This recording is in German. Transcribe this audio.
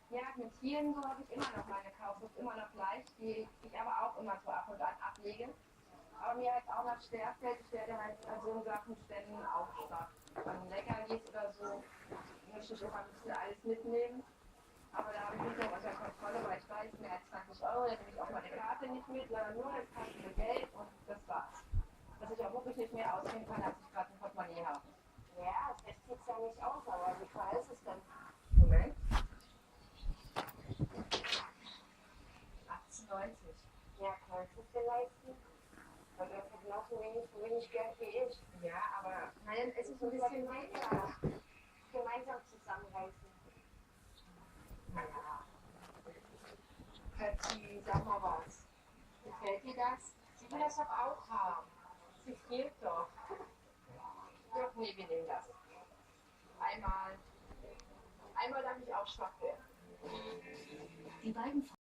Ja, mit Tieren so habe ich immer noch meine Kaufsucht, immer noch leicht, die ich aber auch immer so ab und an ablege. Aber mir halt auch noch schwerfällt, ich werde halt an so Sachen stellen auch stark. An Leckerlis oder so möchte ich immer ein bisschen alles mitnehmen. Aber da habe ich mich noch unter Kontrolle, weil ich weiß, mehr als 20 €, dann nehme ich auch meine Karte nicht mit, sondern nur das passende Geld und das war's. Dass ich auch wirklich nicht mehr ausgeben kann, als ich gerade ein Portemonnaie habe. Ja, es sieht ja nicht aus, aber wie teuer ist es denn? Moment. 18,90. Ja, kannst du es dir leisten? Weil du hast genauso wenig Geld wie ich. Ja, aber nein, es ist ein bisschen weniger. Gemeinsam zusammenreißen. Naja, Pepsi, sag mal was. Gefällt dir das? Sie will das doch auch haben. Sie friert doch. Doch, nee, wir nehmen das. Einmal, einmal darf ich auch schwach werden. Die beiden